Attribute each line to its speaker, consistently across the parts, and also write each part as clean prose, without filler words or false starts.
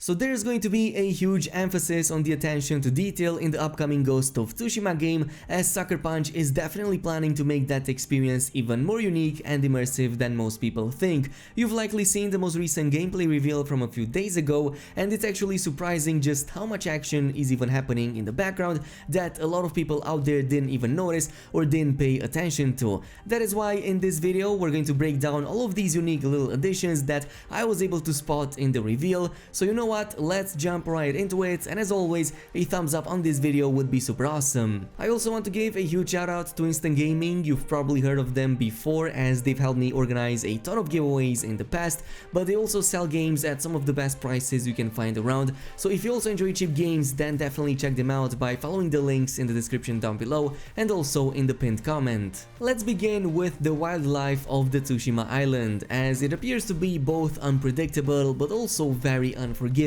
Speaker 1: So there's going to be a huge emphasis on the attention to detail in the upcoming Ghost of Tsushima game, as Sucker Punch is definitely planning to make that experience even more unique and immersive than most people think. You've likely seen the most recent gameplay reveal from a few days ago, and it's actually surprising just how much action is even happening in the background that a lot of people out there didn't even notice or didn't pay attention to. That is why in this video we're going to break down all of these unique little additions that I was able to spot in the reveal. So you know what, let's jump right into it, and as always, a thumbs up on this video would be super awesome. I also want to give a huge shout out to Instant Gaming. You've probably heard of them before, as they've helped me organize a ton of giveaways in the past, but they also sell games at some of the best prices you can find around. So if you also enjoy cheap games, then definitely check them out by following the links in the description down below and also in the pinned comment. Let's begin with the wildlife of the Tsushima island, as it appears to be both unpredictable but also very unforgiving.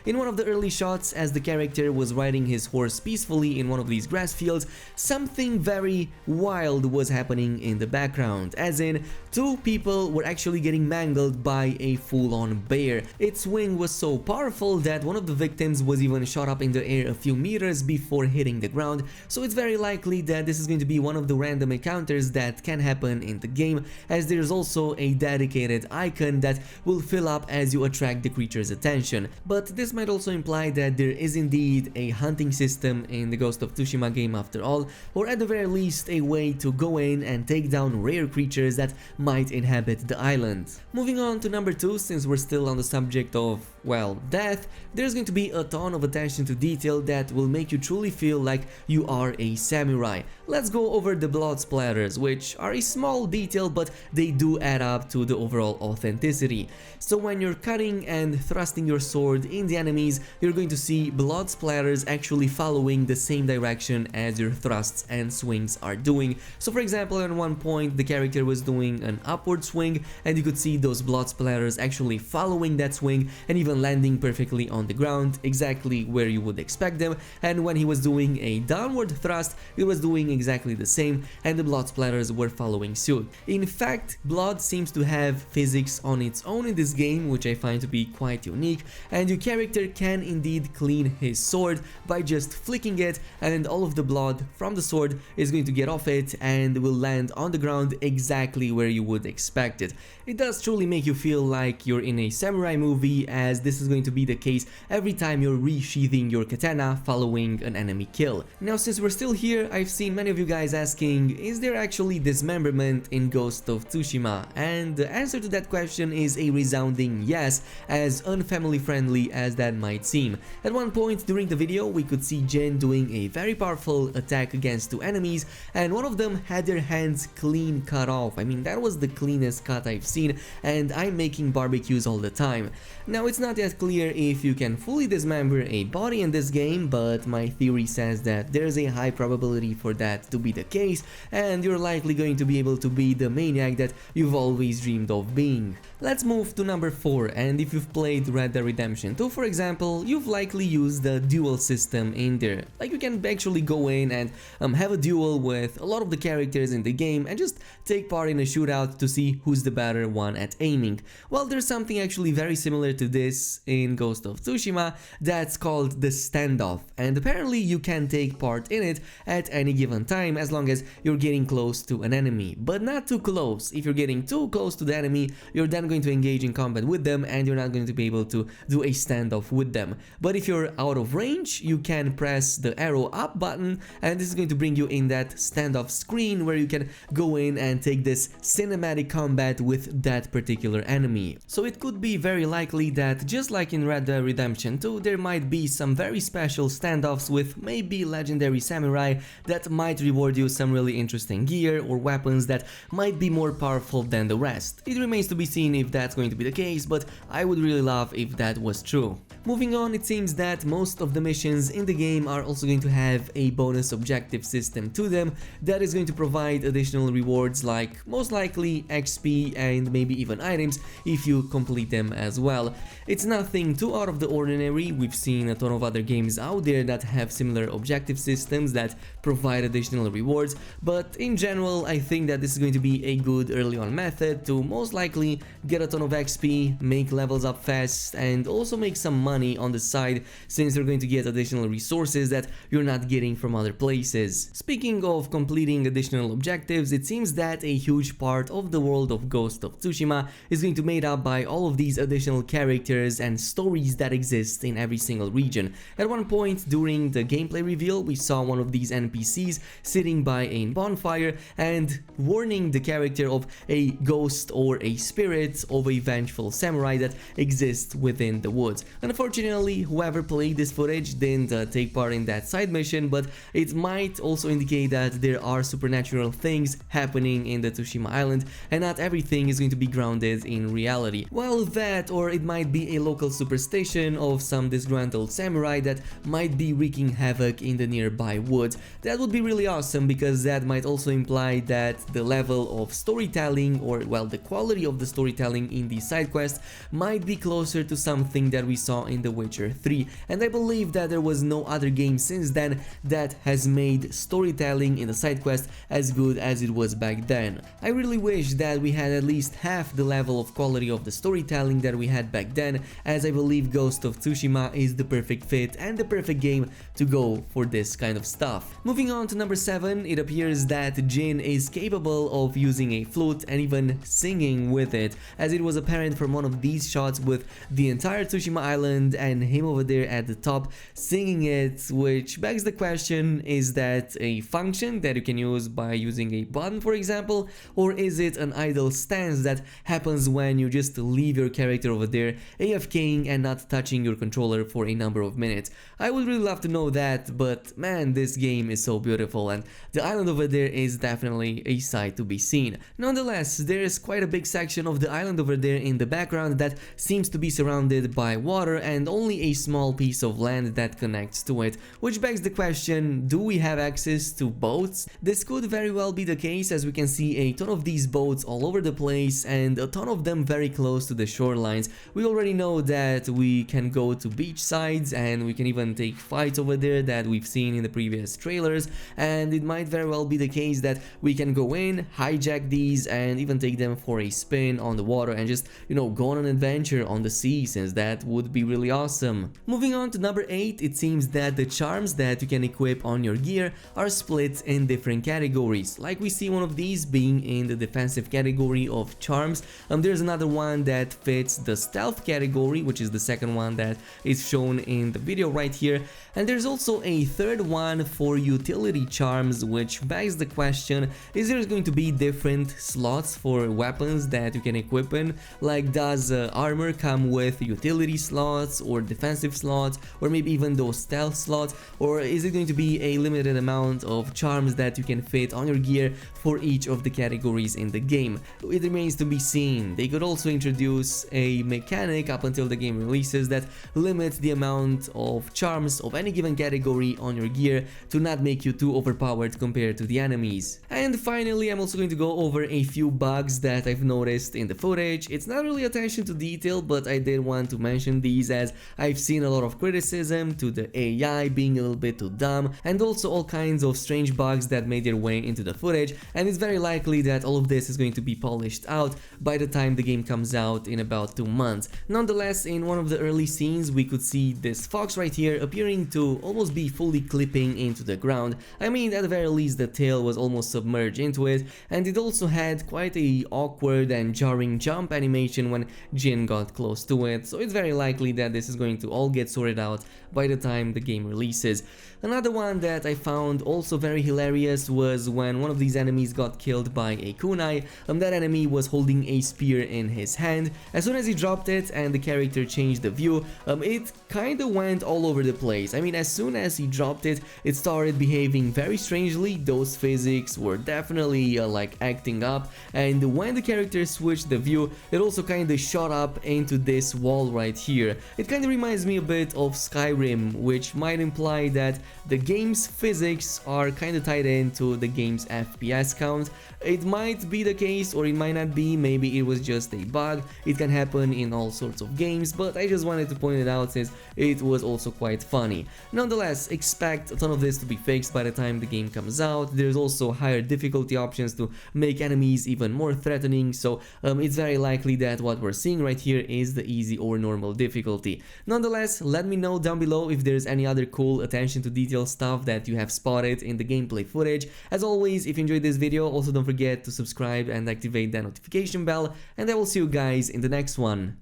Speaker 1: In one of the early shots, as the character was riding his horse peacefully in one of these grass fields, something very wild was happening in the background, as in two people were actually getting mangled by a full-on bear. Its wing was so powerful that one of the victims was even shot up in the air a few meters before hitting the ground, so it's very likely that this is going to be one of the random encounters that can happen in the game, as there's also a dedicated icon that will fill up as you attract the creature's attention. But this might also imply that there is indeed a hunting system in the Ghost of Tsushima game after all, or at the very least a way to go in and take down rare creatures that might inhabit the island. Moving on to number 2, since we're still on the subject of, well, death, there's going to be a ton of attention to detail that will make you truly feel like you are a samurai. Let's go over the blood splatters, which are a small detail but they do add up to the overall authenticity. So when you're cutting and thrusting your sword in the enemies, you're going to see blood splatters actually following the same direction as your thrusts and swings are doing. So for example, at one point the character was doing an upward swing and you could see those blood splatters actually following that swing and even landing perfectly on the ground, exactly where you would expect them. And when he was doing a downward thrust, he was doing exactly the same, and the blood splatters were following suit. In fact, blood seems to have physics on its own in this game, which I find to be quite unique, and your character can indeed clean his sword by just flicking it, and all of the blood from the sword is going to get off it and will land on the ground exactly where you would expect it. It does truly make you feel like you're in a samurai movie, as this is going to be the case every time you're resheathing your katana following an enemy kill. Now, since we're still here, I've seen many of you guys asking, is there actually dismemberment in Ghost of Tsushima? And the answer to that question is a resounding yes, as unfamily friendly as that might seem. At one point during the video, we could see Jin doing a very powerful attack against two enemies, and one of them had their hands clean cut off. I mean, that was the cleanest cut I've seen, and I'm making barbecues all the time. Now, it's not yet clear if you can fully dismember a body in this game, but my theory says that there's a high probability for that to be the case, and you're likely going to be able to be the maniac that you've always dreamed of being. Let's move to number 4, and if you've played Red Dead Redemption 2, for example, you've likely used the duel system in there. Like, you can actually go in and have a duel with a lot of the characters in the game and just take part in a shootout to see who's the better one at aiming. Well, there's something actually very similar to this in Ghost of Tsushima that's called the Standoff, and apparently you can take part in it at any given time as long as you're getting close to an enemy, but not too close. If you're getting too close to the enemy, you're then going to engage in combat with them and you're not going to be able to do a standoff with them. But if you're out of range, you can press the arrow up button, and this is going to bring you in that standoff screen where you can go in and take this cinematic combat with that particular enemy. So it could be very likely that, just like in Red Dead Redemption 2, there might be some very special standoffs with maybe legendary samurai that might reward you some really interesting gear or weapons that might be more powerful than the rest. It remains to be seen if that's going to be the case, but I would really love if that was true. Moving on, it seems that most of the missions in the game are also going to have a bonus objective system to them that is going to provide additional rewards, like most likely XP and maybe even items if you complete them as well. It's nothing too out of the ordinary. We've seen a ton of other games out there that have similar objective systems that provide additional rewards, but in general I think that this is going to be a good early on method to most likely get a ton of XP, make levels up fast, and also make some money money on the side, since you're going to get additional resources that you're not getting from other places. Speaking of completing additional objectives, it seems that a huge part of the world of Ghost of Tsushima is going to be made up by all of these additional characters and stories that exist in every single region. At one point during the gameplay reveal, we saw one of these NPCs sitting by a bonfire and warning the character of a ghost or a spirit of a vengeful samurai that exists within the woods. Unfortunately, whoever played this footage didn't take part in that side mission, but it might also indicate that there are supernatural things happening in the Tsushima island and not everything is going to be grounded in reality. Well, that, or it might be a local superstition of some disgruntled samurai that might be wreaking havoc in the nearby woods. That would be really awesome, because that might also imply that the level of storytelling, or well, the quality of the storytelling in these side quests might be closer to something that we saw in The Witcher 3, and I believe that there was no other game since then that has made storytelling in the side quest as good as it was back then. I really wish that we had at least half the level of quality of the storytelling that we had back then, as I believe Ghost of Tsushima is the perfect fit and the perfect game to go for this kind of stuff. Moving on to number 7, it appears that Jin is capable of using a flute and even singing with it, as it was apparent from one of these shots with the entire Tsushima island and him over there at the top singing it, which begs the question, is that a function that you can use by using a button, for example, or is it an idle stance that happens when you just leave your character over there AFKing and not touching your controller for a number of minutes? I would really love to know that, but man, this game is so beautiful and the island over there is definitely a sight to be seen. Nonetheless, there is quite a big section of the island over there in the background that seems to be surrounded by water and only a small piece of land that connects to it, which begs the question, do we have access to boats? This could very well be the case, as we can see a ton of these boats all over the place and a ton of them very close to the shorelines. We already know that we can go to beach sides and we can even take fights over there that we've seen in the previous trailers, and it might very well be the case that we can go in, hijack these and even take them for a spin on the water and just, you know, go on an adventure on the sea, since that would be really awesome. Moving on to number 8, it seems that the charms that you can equip on your gear are split in different categories. Like we see one of these being in the defensive category of charms, there's another one that fits the stealth category, which is the second one that is shown in the video right here, and there's also a third one for utility charms, which begs the question, is there going to be different slots for weapons that you can equip in? Like, does armor come with utility slots or defensive slots, or maybe even those stealth slots, or is it going to be a limited amount of charms that you can fit on your gear for each of the categories in the game? It remains to be seen. They could also introduce a mechanic up until the game releases that limits the amount of charms of any given category on your gear to not make you too overpowered compared to the enemies. And finally, I'm also going to go over a few bugs that I've noticed in the footage. It's not really attention to detail, but I did want to mention these, as I've seen a lot of criticism to the AI being a little bit too dumb, and also all kinds of strange bugs that made their way into the footage, and it's very likely that all of this is going to be polished out by the time the game comes out in about 2 months. Nonetheless, in one of the early scenes we could see this fox right here appearing to almost be fully clipping into the ground. I mean, at the very least the tail was almost submerged into it, and it also had quite a awkward and jarring jump animation when Jin got close to it, so it's very likely that this is going to all get sorted out by the time the game releases. Another one that I found also very hilarious was when one of these enemies got killed by a kunai. That enemy was holding a spear in his hand. As soon as he dropped it and the character changed the view, it kinda went all over the place. I mean, as soon as he dropped it, it started behaving very strangely. Those physics were definitely like acting up, and when the character switched the view, it also kinda shot up into this wall right here. It kinda reminds me a bit of Skyrim, which might imply that the game's physics are kinda tied into the game's FPS count. It might be the case, or it might not be. Maybe it was just a bug. It can happen in all sorts of games, but I just wanted to point it out since it was also quite funny. Nonetheless, expect a ton of this to be fixed by the time the game comes out. There's also higher difficulty options to make enemies even more threatening, so it's very likely that what we're seeing right here is the easy or normal difficulty. quality. Nonetheless, let me know down below if there's any other cool attention to detail stuff that you have spotted in the gameplay footage. As always, if you enjoyed this video, also don't forget to subscribe and activate that notification bell, and I will see you guys in the next one.